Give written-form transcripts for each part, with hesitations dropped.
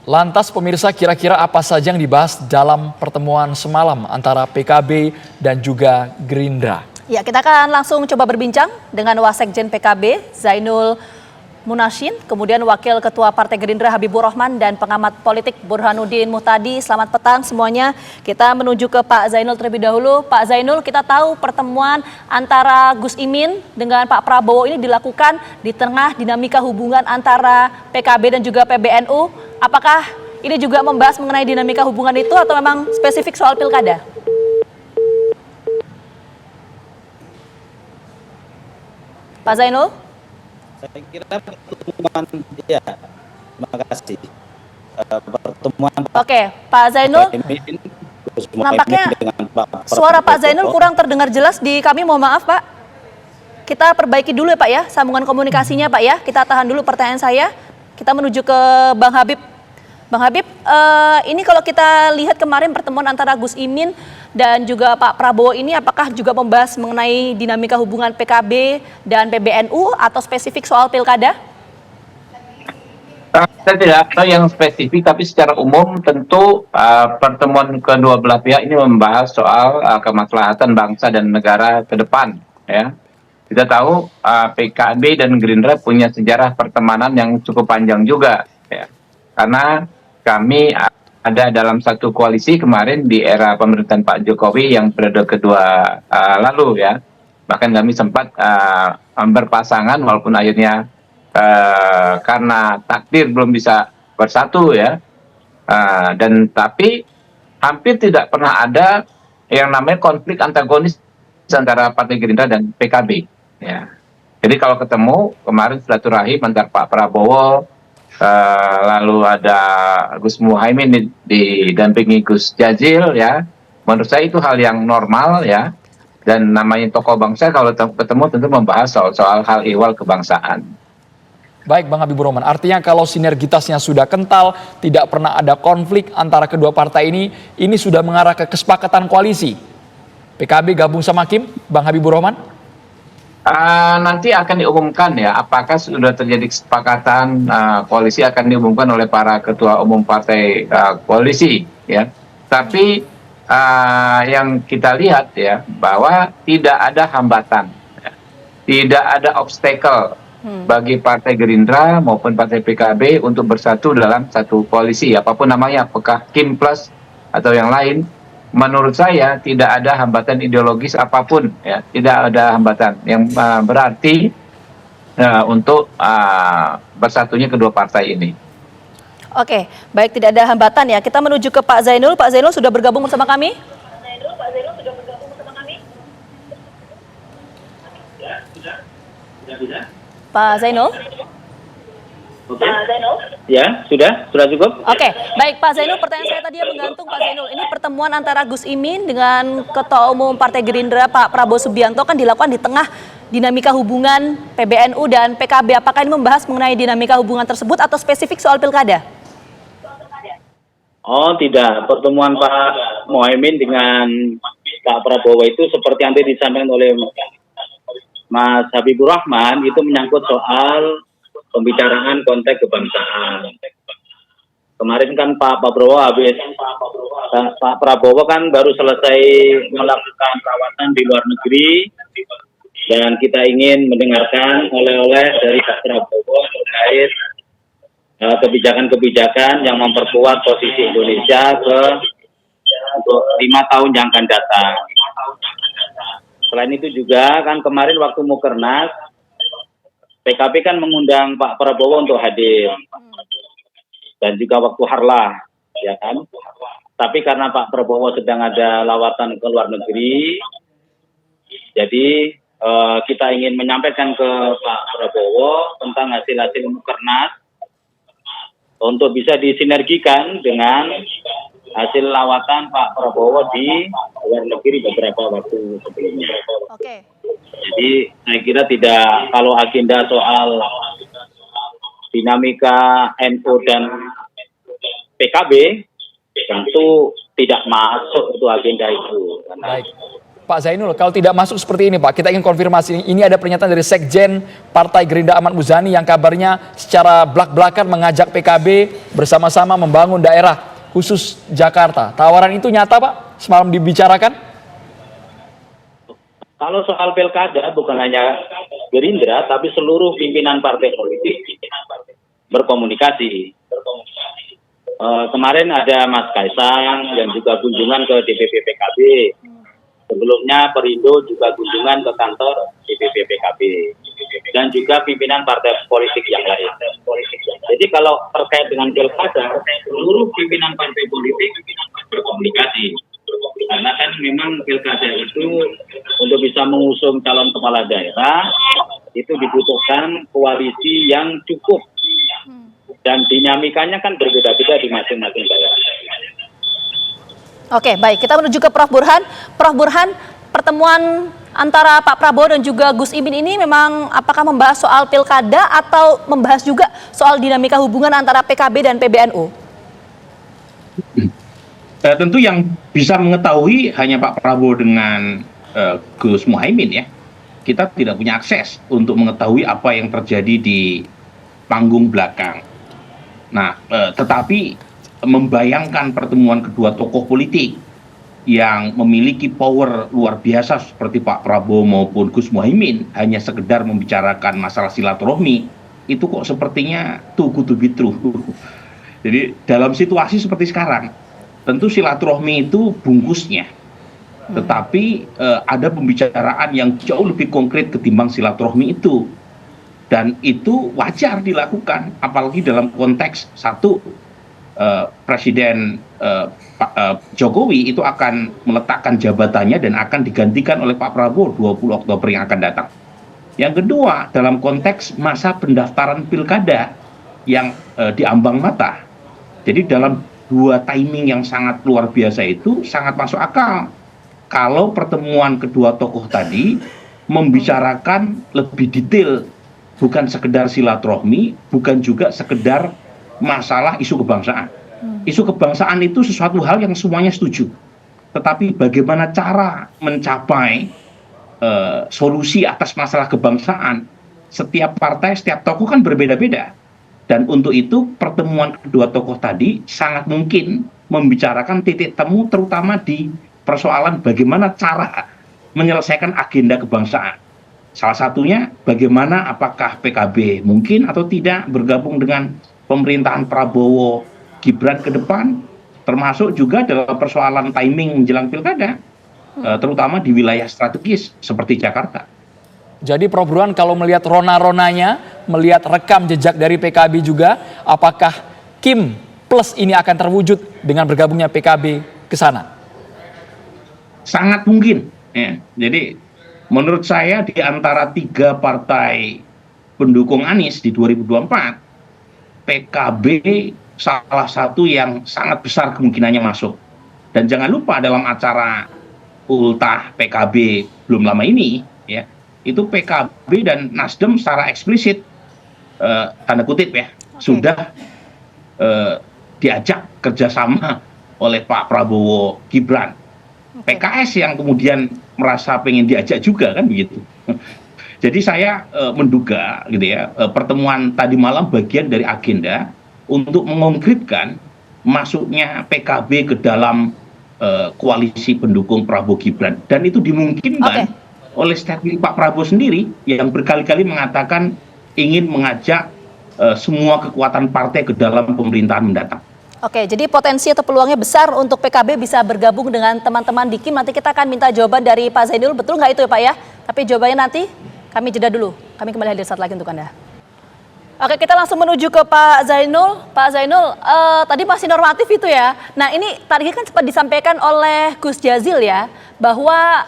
Lantas pemirsa, kira-kira apa saja yang dibahas dalam pertemuan semalam antara PKB dan juga Gerindra? Ya, kita akan langsung coba berbincang dengan Wasekjen PKB Zainul Munashin, kemudian Wakil Ketua Partai Gerindra Habibur Rahman dan pengamat politik Burhanuddin Muhtadi. Selamat petang semuanya. Kita menuju ke Pak Zainul terlebih dahulu. Pak Zainul, kita tahu pertemuan antara Gus Imin dengan Pak Prabowo ini dilakukan di tengah dinamika hubungan antara PKB dan juga PBNU. Apakah ini juga membahas mengenai dinamika hubungan itu atau memang spesifik soal pilkada? Pak Zainul? Saya kira pertemuan, ya, terima kasih. Pertemuan Oke, Pak Zainul, nampaknya suara Pak Zainul kurang terdengar jelas di kami, mohon maaf Pak. Kita perbaiki dulu ya Pak ya, sambungan komunikasinya Pak ya. Kita tahan dulu pertanyaan saya, kita menuju ke Bang Habib. Bang Habib, ini kalau kita lihat kemarin pertemuan antara Gus Imin dan juga Pak Prabowo ini apakah juga membahas mengenai dinamika hubungan PKB dan PBNU atau spesifik soal pilkada? Saya tidak tahu yang spesifik, tapi secara umum tentu pertemuan kedua belah pihak ini membahas soal kemaslahatan bangsa dan negara ke depan. Ya. Kita tahu PKB dan Gerindra punya sejarah pertemanan yang cukup panjang juga. Ya. Karena kami ada dalam satu koalisi kemarin di era pemerintahan Pak Jokowi yang periode kedua lalu ya. Bahkan kami sempat berpasangan walaupun akhirnya karena takdir belum bisa bersatu ya. Dan tapi hampir tidak pernah ada yang namanya konflik antagonis antara Partai Gerindra dan PKB ya. Jadi kalau ketemu kemarin silaturahim antara Pak Prabowo, lalu ada Gus Muhaimin didampingi Gus Jazil ya. Menurut saya itu hal yang normal ya. Dan namanya tokoh bangsa kalau ketemu tentu membahas soal hal ihwal kebangsaan. Baik Bang Habibur Rahman, artinya kalau sinergitasnya sudah kental, tidak pernah ada konflik antara kedua partai ini sudah mengarah ke kesepakatan koalisi. PKB gabung sama Kim, Bang Habibur Rahman? Nanti akan diumumkan ya, apakah sudah terjadi kesepakatan koalisi akan diumumkan oleh para ketua umum partai koalisi ya. Tapi yang kita lihat ya bahwa tidak ada hambatan, ya. Tidak ada obstacle bagi Partai Gerindra maupun Partai PKB untuk bersatu dalam satu koalisi, apapun namanya, apakah Kim Plus atau yang lain. Menurut saya tidak ada hambatan ideologis apapun, ya, tidak ada hambatan yang berarti untuk bersatunya kedua partai ini. Oke, baik, tidak ada hambatan ya. Kita menuju ke Pak Zainul. Pak Zainul sudah bergabung bersama kami? Pak Zainul? Oke. Ya, sudah cukup. Oke, baik Pak Zainul, pertanyaan saya tadi menggantung Pak Zainul. Ini pertemuan antara Gus Imin dengan Ketua Umum Partai Gerindra Pak Prabowo Subianto kan dilakukan di tengah dinamika hubungan PBNU dan PKB. Apakah ini membahas mengenai dinamika hubungan tersebut atau spesifik soal pilkada? Oh tidak, pertemuan Pak Muhaimin dengan Pak Prabowo itu seperti yang tadi disampaikan oleh Mas Habibur Rahman, itu menyangkut soal pembicaraan konteks kebangsaan. Kemarin kan Pak Prabowo kan baru selesai melakukan perawatan di luar negeri dan kita ingin mendengarkan oleh-oleh dari Pak Prabowo terkait kebijakan-kebijakan yang memperkuat posisi Indonesia untuk 5 tahun yang akan datang. Selain itu juga kan kemarin waktu Mukernas PKB kan mengundang Pak Prabowo untuk hadir dan juga waktu Harlah, ya kan. Tapi karena Pak Prabowo sedang ada lawatan ke luar negeri, jadi kita ingin menyampaikan ke Pak Prabowo tentang hasil-hasil Mukernas untuk bisa disinergikan dengan hasil lawatan Pak Prabowo di luar negeri beberapa waktu sebelumnya. Oke. Jadi saya kira tidak, kalau agenda soal dinamika NU dan PKB tentu tidak masuk untuk agenda itu. Baik. Pak Zainul, kalau tidak masuk seperti ini Pak, kita ingin konfirmasi. Ini ada pernyataan dari Sekjen Partai Gerindra Ahmad Muzani yang kabarnya secara belak-belakan mengajak PKB bersama-sama membangun daerah khusus Jakarta. Tawaran itu nyata Pak? Semalam dibicarakan? Kalau soal pilkada bukan hanya Gerindra, tapi seluruh pimpinan partai politik berkomunikasi. Kemarin ada Mas Kaisang yang juga kunjungan ke DPP PKB. Sebelumnya Perindo juga kunjungan ke kantor DPP PKB. Dan juga pimpinan partai politik yang lain. Jadi kalau terkait dengan pilkada, seluruh pimpinan partai politik berkomunikasi. Karena kan memang pilkada itu untuk bisa mengusung calon kepala daerah, itu dibutuhkan koalisi yang cukup. Dan dinamikanya kan berbeda-beda di masing-masing daerah. Oke, baik. Kita menuju ke Prof. Burhan. Prof. Burhan, pertemuan antara Pak Prabowo dan juga Gus Imin ini memang apakah membahas soal pilkada atau membahas juga soal dinamika hubungan antara PKB dan PBNU? Tentu yang bisa mengetahui hanya Pak Prabowo dengan Gus Muhaimin ya. Kita tidak punya akses untuk mengetahui apa yang terjadi di panggung belakang. Nah, tetapi membayangkan pertemuan kedua tokoh politik yang memiliki power luar biasa seperti Pak Prabowo maupun Gus Muhaimin hanya sekedar membicarakan masalah silaturahmi, itu kok sepertinya too good to be true. Jadi dalam situasi seperti sekarang, tentu silaturahmi itu bungkusnya, tetapi ada pembicaraan yang jauh lebih konkret ketimbang silaturahmi itu. Dan itu wajar dilakukan, apalagi dalam konteks satu, Presiden Jokowi itu akan meletakkan jabatannya dan akan digantikan oleh Pak Prabowo 20 Oktober yang akan datang. Yang kedua, dalam konteks masa pendaftaran pilkada yang diambang mata. Jadi dalam dua timing yang sangat luar biasa itu sangat masuk akal kalau pertemuan kedua tokoh tadi membicarakan lebih detail, bukan sekedar silaturahmi, bukan juga sekedar masalah isu kebangsaan. Isu kebangsaan itu sesuatu hal yang semuanya setuju. Tetapi bagaimana cara mencapai solusi atas masalah kebangsaan, setiap partai, setiap tokoh kan berbeda-beda. Dan untuk itu pertemuan kedua tokoh tadi sangat mungkin membicarakan titik temu terutama di persoalan bagaimana cara menyelesaikan agenda kebangsaan. Salah satunya bagaimana apakah PKB mungkin atau tidak bergabung dengan pemerintahan Prabowo Gibran ke depan, termasuk juga dalam persoalan timing menjelang pilkada, terutama di wilayah strategis seperti Jakarta. Jadi Prof. Burhan kalau melihat rona-ronanya, melihat rekam jejak dari PKB juga, apakah Kim plus ini akan terwujud dengan bergabungnya PKB ke sana? Sangat mungkin. Ya. Jadi menurut saya di antara tiga partai pendukung Anies di 2024, PKB salah satu yang sangat besar kemungkinannya masuk. Dan jangan lupa dalam acara ultah PKB belum lama ini, ya, itu PKB dan Nasdem secara eksplisit, tanda kutip ya, sudah diajak kerjasama oleh Pak Prabowo Gibran. PKS yang kemudian merasa pengen diajak juga kan begitu. Jadi saya menduga gitu ya, pertemuan tadi malam bagian dari agenda untuk mengkonkretkan masuknya PKB ke dalam koalisi pendukung Prabowo Gibran, dan itu dimungkinkan oleh statement Pak Prabowo sendiri yang berkali-kali mengatakan ingin mengajak semua kekuatan partai ke dalam pemerintahan mendatang. Oke, jadi potensi atau peluangnya besar untuk PKB bisa bergabung dengan teman-teman di Kim. Nanti kita akan minta jawaban dari Pak Zainul, betul nggak itu ya Pak ya? Tapi jawabannya nanti kami jeda dulu. Kami kembali hadir saat lagi untuk Anda. Oke, kita langsung menuju ke Pak Zainul. Pak Zainul, tadi masih normatif itu ya. Nah ini tadi kan sempat disampaikan oleh Gus Jazil ya, bahwa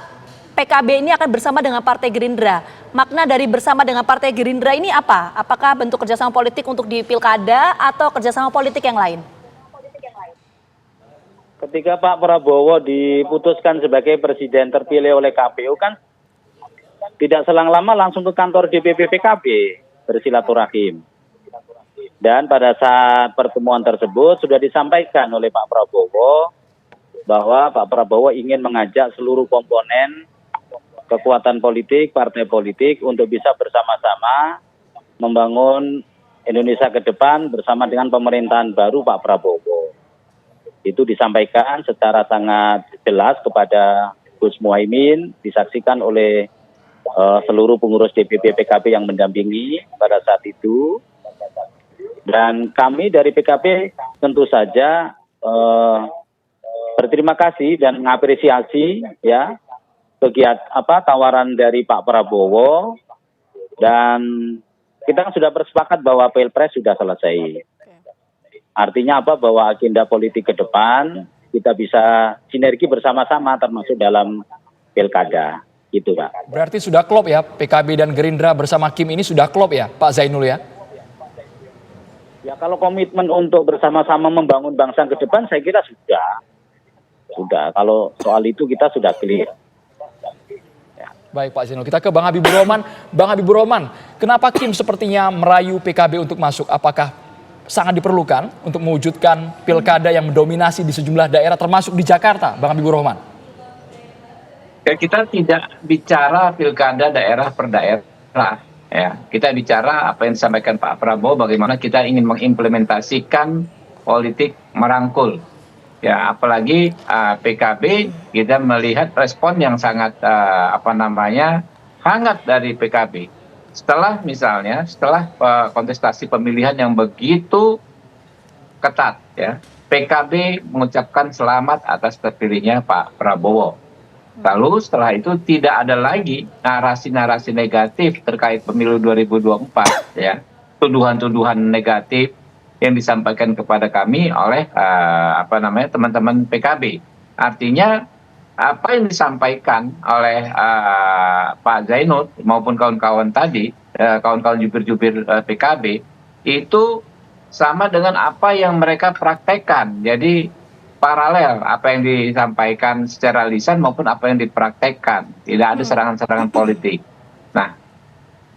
PKB ini akan bersama dengan Partai Gerindra. Makna dari bersama dengan Partai Gerindra ini apa? Apakah bentuk kerjasama politik untuk di pilkada atau kerjasama politik yang lain? Ketika Pak Prabowo diputuskan sebagai presiden terpilih oleh KPU kan tidak selang lama langsung ke kantor DPP PKB bersilaturahim. Dan pada saat pertemuan tersebut sudah disampaikan oleh Pak Prabowo bahwa Pak Prabowo ingin mengajak seluruh komponen kekuatan politik, partai politik untuk bisa bersama-sama membangun Indonesia ke depan bersama dengan pemerintahan baru Pak Prabowo. Itu disampaikan secara sangat jelas kepada Gus Muhaimin, disaksikan oleh seluruh pengurus DPP PKB yang mendampingi pada saat itu. Dan kami dari PKB tentu saja berterima kasih dan mengapresiasi ya tawaran dari Pak Prabowo, dan kita sudah bersepakat bahwa Pilpres sudah selesai. Artinya apa? Bahwa agenda politik ke depan kita bisa sinergi bersama-sama termasuk dalam pilkada. Gitu, Pak. Berarti sudah klop ya, PKB dan Gerindra bersama Kim ini sudah klop ya, Pak Zainul ya? Ya, kalau komitmen untuk bersama-sama membangun bangsa ke depan, saya kira sudah. Sudah, kalau soal itu kita sudah clear. Baik Pak Zainul, kita ke Bang Habibur Rahman. Bang Habibur Rahman, kenapa Kim sepertinya merayu PKB untuk masuk? Apakah sangat diperlukan untuk mewujudkan pilkada yang mendominasi di sejumlah daerah termasuk di Jakarta, Bang Habibur Rahman? Ya, kita tidak bicara pilkada daerah per daerah, ya. Kita bicara apa yang disampaikan Pak Prabowo, bagaimana kita ingin mengimplementasikan politik merangkul. Ya, apalagi PKB kita melihat respon yang sangat hangat dari PKB. Setelah kontestasi pemilihan yang begitu ketat, ya, PKB mengucapkan selamat atas terpilihnya Pak Prabowo. Lalu setelah itu tidak ada lagi narasi-narasi negatif terkait pemilu 2024, ya, tuduhan-tuduhan negatif yang disampaikan kepada kami oleh teman-teman PKB. Artinya apa yang disampaikan oleh Pak Zainul maupun kawan-kawan tadi, kawan-kawan jubir-jubir PKB itu sama dengan apa yang mereka praktekkan. Jadi paralel apa yang disampaikan secara lisan maupun apa yang dipraktekkan. Tidak ada serangan-serangan politik. Nah,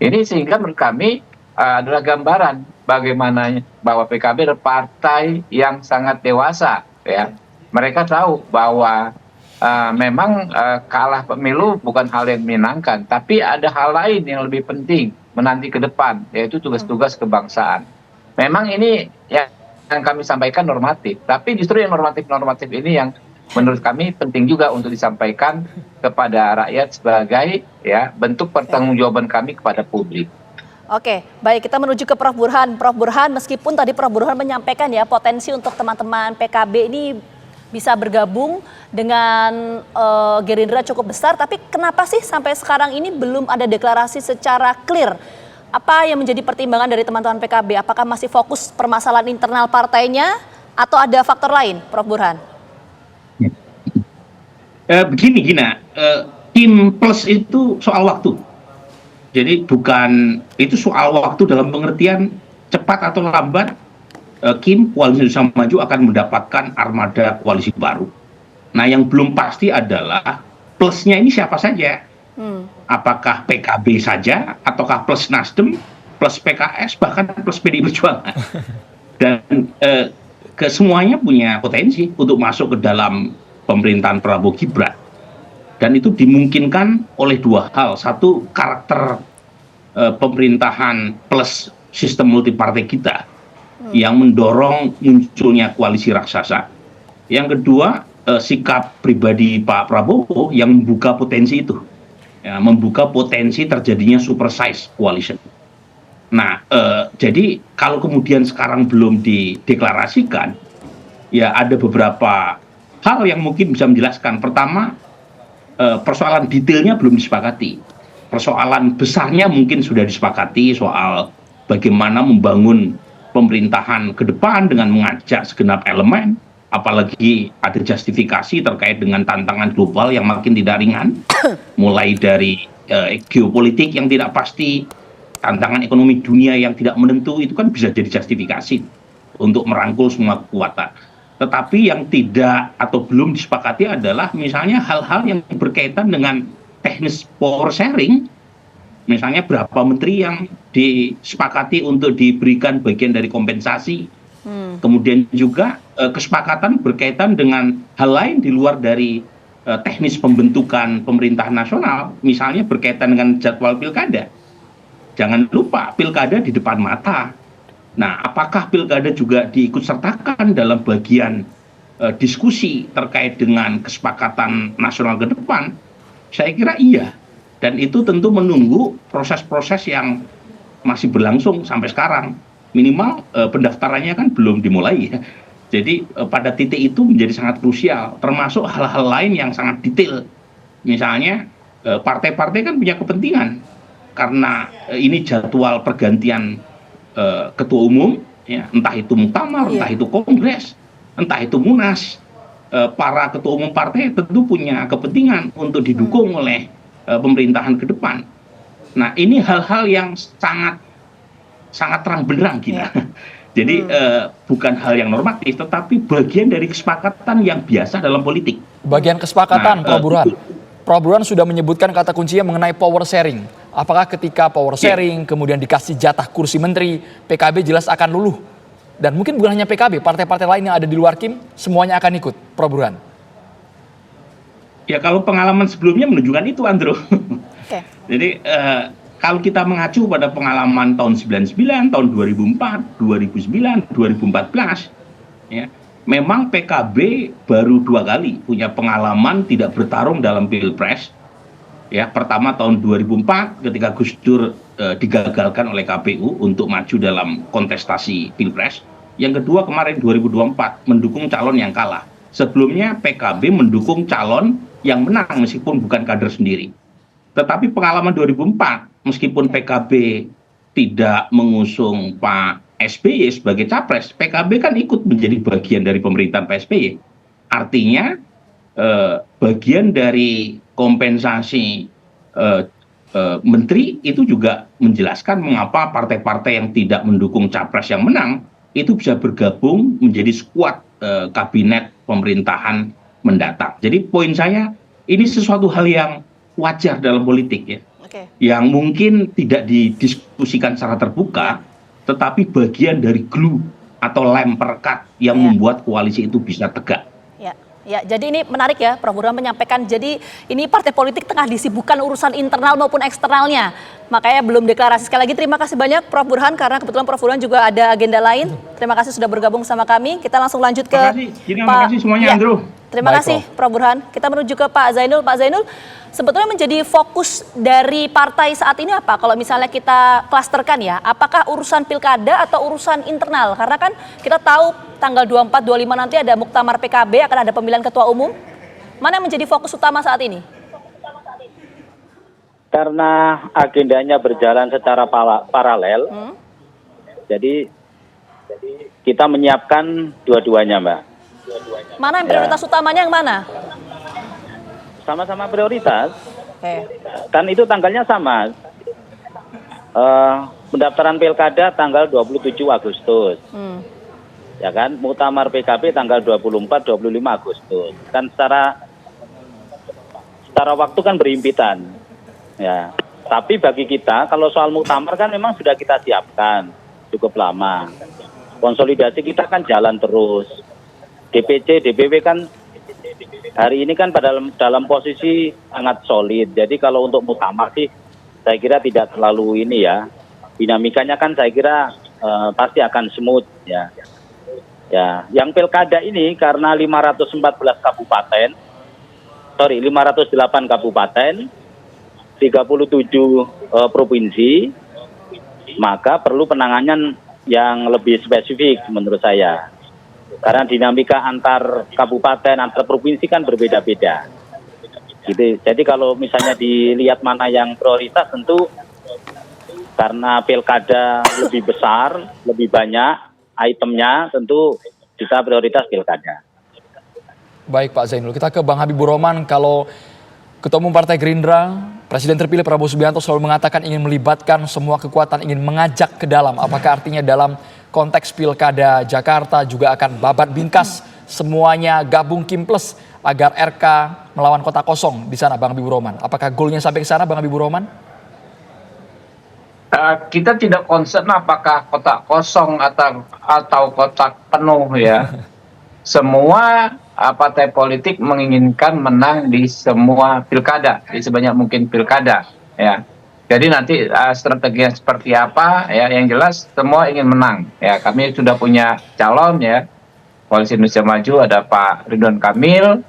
ini sehingga menurut kami adalah gambaran bagaimana bahwa PKB adalah partai yang sangat dewasa, ya. Mereka tahu bahwa memang kalah pemilu bukan hal yang menyenangkan, tapi ada hal lain yang lebih penting menanti ke depan, yaitu tugas-tugas kebangsaan. Memang ini yang kami sampaikan normatif, tapi justru yang normatif ini yang menurut kami penting juga untuk disampaikan kepada rakyat sebagai ya bentuk pertanggungjawaban kami kepada publik. Oke, baik, kita menuju ke Prof. Burhan. Prof. Burhan, meskipun tadi Prof. Burhan menyampaikan ya potensi untuk teman-teman PKB ini bisa bergabung dengan Gerindra cukup besar, tapi kenapa sih sampai sekarang ini belum ada deklarasi secara clear? Apa yang menjadi pertimbangan dari teman-teman PKB? Apakah masih fokus permasalahan internal partainya atau ada faktor lain, Prof. Burhan? Begini, Gina, Kim plus itu soal waktu. Jadi bukan itu soal waktu dalam pengertian cepat atau lambat Kim koalisi Indonesia Maju akan mendapatkan armada koalisi baru. Nah, yang belum pasti adalah plusnya ini siapa saja. Apakah PKB saja, ataukah plus Nasdem, plus PKS, bahkan plus PDI Perjuangan. Dan kesemuanya punya potensi untuk masuk ke dalam pemerintahan Prabowo Gibran. Dan itu dimungkinkan oleh dua hal. Satu, karakter pemerintahan plus sistem multipartai kita yang mendorong munculnya koalisi raksasa. Yang kedua, sikap pribadi Pak Prabowo yang membuka potensi itu. Ya, membuka potensi terjadinya super size coalition. Nah, jadi kalau kemudian sekarang belum dideklarasikan, ya ada beberapa hal yang mungkin bisa menjelaskan. Pertama, persoalan detailnya belum disepakati. Persoalan besarnya mungkin sudah disepakati soal bagaimana membangun pemerintahan ke depan dengan mengajak segenap elemen, apalagi ada justifikasi terkait dengan tantangan global yang makin tidak ringan, mulai dari geopolitik yang tidak pasti, tantangan ekonomi dunia yang tidak menentu, itu kan bisa jadi justifikasi untuk merangkul semua kekuatan. Tetapi yang tidak atau belum disepakati adalah misalnya hal-hal yang berkaitan dengan teknis power sharing, misalnya berapa menteri yang disepakati untuk diberikan bagian dari kompensasi. Kemudian juga kesepakatan berkaitan dengan hal lain di luar dari teknis pembentukan pemerintahan nasional, misalnya berkaitan dengan jadwal pilkada. Jangan lupa pilkada di depan mata. Nah, apakah pilkada juga diikut sertakan dalam bagian diskusi terkait dengan kesepakatan nasional ke depan? Saya kira iya. Dan itu tentu menunggu proses-proses yang masih berlangsung sampai sekarang. Minimal pendaftarannya kan belum dimulai ya. Jadi pada titik itu menjadi sangat krusial, termasuk hal-hal lain yang sangat detail. Misalnya partai-partai kan punya kepentingan karena ini jadwal pergantian ketua umum, ya, entah itu muktamar, entah itu kongres, entah itu munas. Para ketua umum partai tentu punya kepentingan untuk didukung oleh pemerintahan ke depan. Nah, ini hal-hal yang sangat terang benderang kita. Jadi bukan hal yang normatif, tetapi bagian dari kesepakatan yang biasa dalam politik. Bagian kesepakatan, Prof. Burhan. Prof. Burhan sudah menyebutkan kata kuncinya mengenai power sharing. Apakah ketika power sharing, kemudian dikasih jatah kursi menteri, PKB jelas akan luluh? Dan mungkin bukan hanya PKB, partai-partai lain yang ada di luar KIM, semuanya akan ikut, Prof. Burhan. Ya, kalau pengalaman sebelumnya menunjukkan itu, Andrew. Oke. Jadi kalau kita mengacu pada pengalaman tahun 99, tahun 2004, 2009, 2014, ya, memang PKB baru 2 kali punya pengalaman tidak bertarung dalam pilpres. Ya, pertama tahun 2004 ketika Gus Dur digagalkan oleh KPU untuk maju dalam kontestasi pilpres. Yang kedua kemarin 2024 mendukung calon yang kalah. Sebelumnya PKB mendukung calon yang menang meskipun bukan kader sendiri. Tetapi pengalaman 2004, meskipun PKB tidak mengusung Pak SBY sebagai capres, PKB kan ikut menjadi bagian dari pemerintahan Pak SBY. Artinya bagian dari kompensasi menteri itu juga menjelaskan mengapa partai-partai yang tidak mendukung capres yang menang itu bisa bergabung menjadi skuad kabinet pemerintahan mendatang. Jadi poin saya, ini sesuatu hal yang wajar dalam politik ya, yang mungkin tidak didiskusikan secara terbuka, tetapi bagian dari glue atau lem perekat yang membuat koalisi itu bisa tegak. Ya, jadi ini menarik ya, Prof. Burhan menyampaikan, jadi ini partai politik tengah disibukkan urusan internal maupun eksternalnya. Makanya belum deklarasi. Sekali lagi terima kasih banyak Prof. Burhan, karena kebetulan Prof. Burhan juga ada agenda lain. Terima kasih sudah bergabung sama kami. Kita langsung lanjut ke Terima kasih semuanya, Andrew. Terima kasih Prof. Burhan. Kita menuju ke Pak Zainul. Pak Zainul, sebetulnya menjadi fokus dari partai saat ini apa? Kalau misalnya kita klasterkan ya, apakah urusan pilkada atau urusan internal? Karena kan kita tahu tanggal 24-25 nanti ada muktamar PKB, akan ada pemilihan ketua umum. Mana yang menjadi fokus utama saat ini? Karena agendanya berjalan secara paralel, jadi kita menyiapkan dua-duanya, Mbak. Mana yang prioritas utamanya yang mana? Sama-sama prioritas. Kan itu tanggalnya sama. Pendaftaran pilkada tanggal 27 Agustus. Ya kan, muktamar PKB tanggal 24-25 Agustus. Kan secara waktu kan berhimpitan. Ya. Tapi bagi kita kalau soal muktamar kan memang sudah kita siapkan cukup lama. Konsolidasi kita kan jalan terus. DPC, DPW kan hari ini kan dalam posisi sangat solid. Jadi kalau untuk muktamar sih saya kira tidak terlalu ini ya. Dinamikanya kan saya kira pasti akan smooth ya. Ya, yang pilkada ini karena 508 kabupaten, 37 provinsi, maka perlu penanganan yang lebih spesifik menurut saya. Karena dinamika antar kabupaten, antar provinsi kan berbeda-beda. Gitu. Jadi kalau misalnya dilihat mana yang prioritas, tentu karena pilkada lebih besar, lebih banyak itemnya, tentu kita prioritas pilkada. Baik Pak Zainul, kita ke Bang Habibur Rahman. Kalau Ketua Umum Partai Gerindra, Presiden terpilih Prabowo Subianto selalu mengatakan ingin melibatkan semua kekuatan, ingin mengajak ke dalam. Apakah artinya dalam konteks pilkada Jakarta juga akan babat bingkas semuanya gabung Kim Plus agar RK melawan kota kosong di sana, Bang Habibur Rahman? Apakah goalnya sampai ke sana, Bang Habibur Rahman? Kita tidak concern apakah kotak kosong atau kotak penuh ya. semua partai politik menginginkan menang di semua pilkada, di sebanyak mungkin pilkada, ya. Jadi nanti strateginya seperti apa, ya, yang jelas semua ingin menang. Ya, kami sudah punya calon, ya, Koalisi Indonesia Maju ada Pak Ridwan Kamil,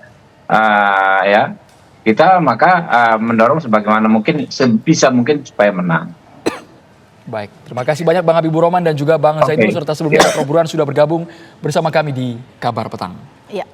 ya. Kita maka mendorong sebagaimana mungkin sebisa mungkin supaya menang. Baik, terima kasih banyak Bang Habibur Rahman dan juga Bang Zainul serta sebelumnya Prof. Burhan sudah bergabung bersama kami di Kabar Petang. Iya.